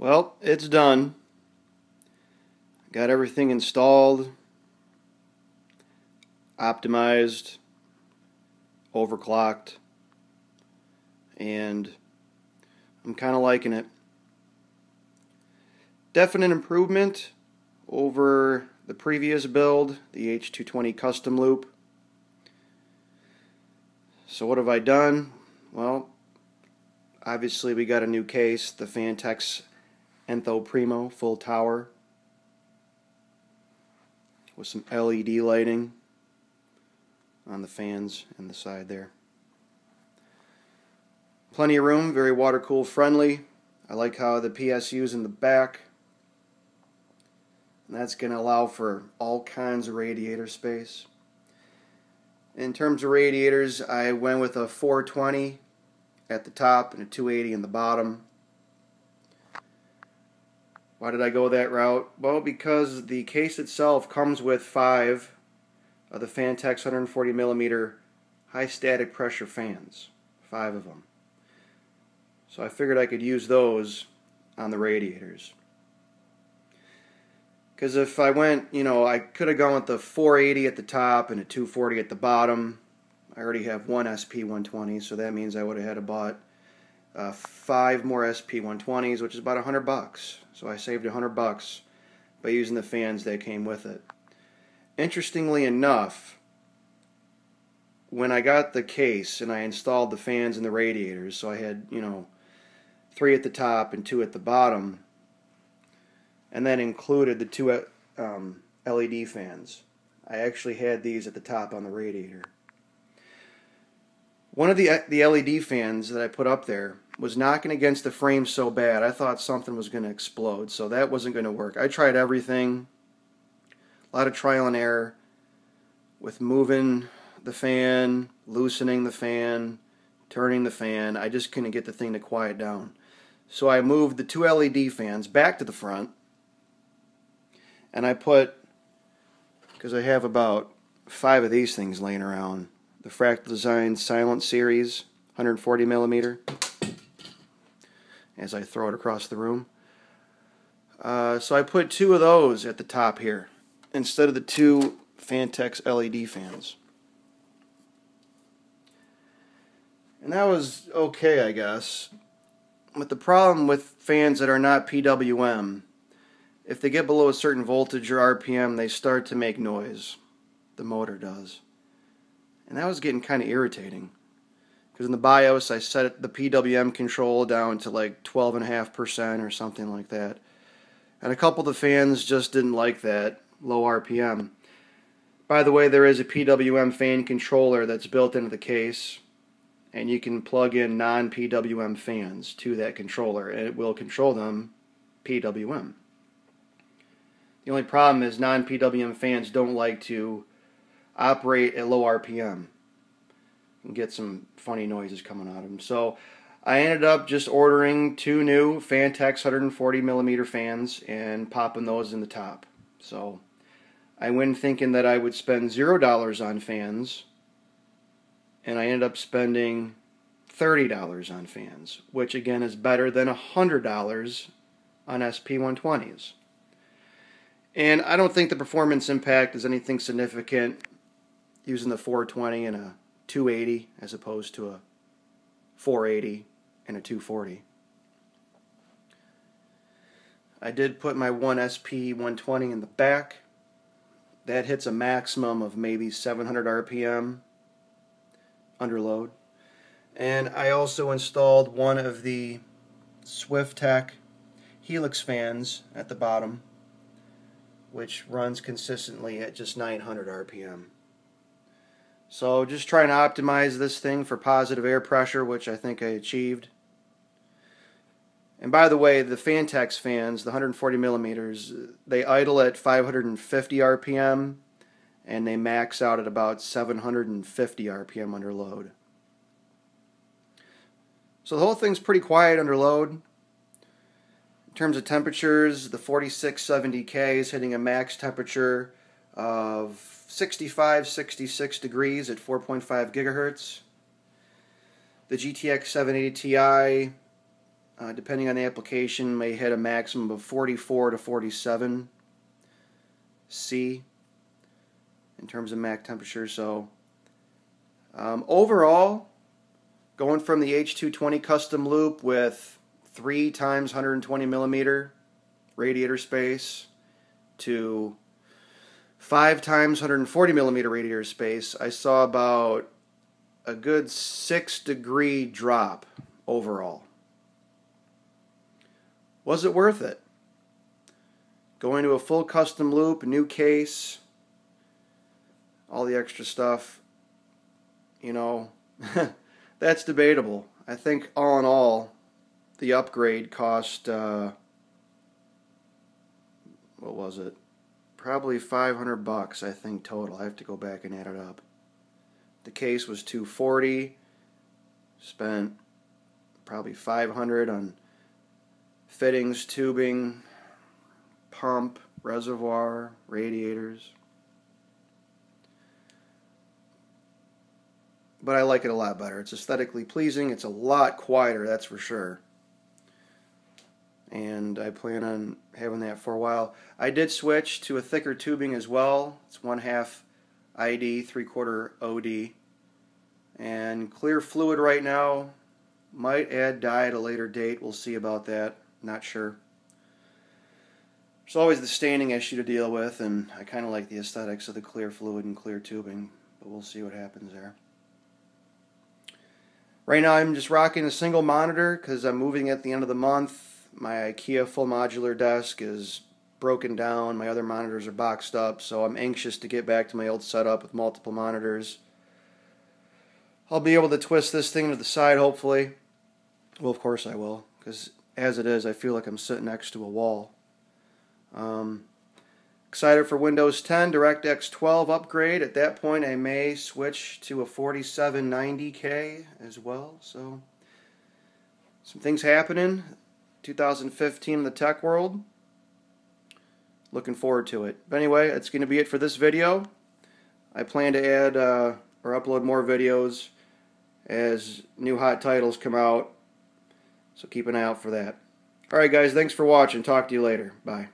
Well, it's done. Got everything installed, optimized, overclocked, and I'm kind of liking it. Definite improvement over the previous build, the H220 custom loop. So what have I done? Well, obviously we got a new case, the Phanteks Enthoo Primo full tower with some LED lighting on the fans and the side there. Plenty of room, very water cool friendly. I like how the PSU's in the back. And that's going to allow for all kinds of radiator space. In terms of radiators, I went with a 420 at the top and a 280 in the bottom. Why did I go that route? Well, because the case itself comes with 5 of the Phanteks 140mm high static pressure fans. 5 of them. So I figured I could use those on the radiators. Because if I went, I could have gone with the 480 at the top and a 240 at the bottom. I already have one SP120, so that means I would have had to bought 5 more SP120s, which is about $100. So I saved $100 by using the fans that came with it. Interestingly enough, when I got the case and I installed the fans and the radiators, so I had, 3 at the top and 2 at the bottom, and then included the 2 LED fans. I actually had these at the top on the radiator. One of the LED fans that I put up there was knocking against the frame so bad I thought something was going to explode, so that wasn't going to work. I tried everything, a lot of trial and error with moving the fan, loosening the fan, turning the fan. I just couldn't get the thing to quiet down. So I moved the 2 LED fans back to the front, and I put, because I have about 5 of these things laying around, the Fractal Design Silent Series 140mm, as I throw it across the room. So I put 2 of those at the top here instead of the 2 Phanteks LED fans. And that was okay, I guess. But the problem with fans that are not PWM, if they get below a certain voltage or RPM, they start to make noise. The motor does. And that was getting kind of irritating. Because in the BIOS, I set the PWM control down to like 12.5% or something like that. And a couple of the fans just didn't like that low RPM. By the way, there is a PWM fan controller that's built into the case. And you can plug in non-PWM fans to that controller, and it will control them PWM. The only problem is non-PWM fans don't like to operate at low RPM and get some funny noises coming out of them. So I ended up just ordering 2 new Phanteks 140mm fans and popping those in the top. So I went thinking that I would spend $0 on fans, and I ended up spending $30 on fans, which again is better than $100 on SP120s. And I don't think the performance impact is anything significant using the 420 and a 280 as opposed to a 480 and a 240. I did put my one SP120 in the back. That hits a maximum of maybe 700 RPM under load. And I also installed one of the Swiftech Helix fans at the bottom, which runs consistently at just 900 RPM. So just trying to optimize this thing for positive air pressure, which I think I achieved. And by the way, the Phanteks fans, the 140mm, they idle at 550 RPM, and they max out at about 750 RPM under load. So the whole thing's pretty quiet under load. In terms of temperatures, the 4670k is hitting a max temperature of 65, 66 degrees at 4.5 gigahertz. The GTX 780 Ti depending on the application, may hit a maximum of 44 to 47 C in terms of max temperature. So overall, going from the H220 custom loop with 3 times 120 millimeter radiator space to 5 times 140 millimeter radiator space, I saw about a good 6-degree drop overall. Was it worth it? Going to a full custom loop, new case, all the extra stuff, you know, that's debatable. I think all in all, the upgrade cost, what was it? Probably $500, I think, total. I have to go back and add it up. The case was $240. Spent probably $500 on fittings, tubing, pump, reservoir, radiators. But I like it a lot better. It's aesthetically pleasing. It's a lot quieter, that's for sure. And I plan on having that for a while. I did switch to a thicker tubing as well. It's 1/2 ID, 3/4 OD. And clear fluid right now. Might add dye at a later date. We'll see about that. Not sure. There's always the staining issue to deal with, and I kind of like the aesthetics of the clear fluid and clear tubing. But we'll see what happens there. Right now I'm just rocking a single monitor because I'm moving at the end of the month. My IKEA full modular desk is broken down. My other monitors are boxed up, so I'm anxious to get back to my old setup with multiple monitors. I'll be able to twist this thing to the side, hopefully. Well, of course I will, because as it is, I feel like I'm sitting next to a wall. Excited for Windows 10 DirectX 12 upgrade. At that point, I may switch to a 4790K as well. So, some things happening. 2015 in the tech world. Looking forward to it. But anyway, that's going to be it for this video. I plan to add or upload more videos as new hot titles come out. So keep an eye out for that. Alright guys, thanks for watching. Talk to you later. Bye.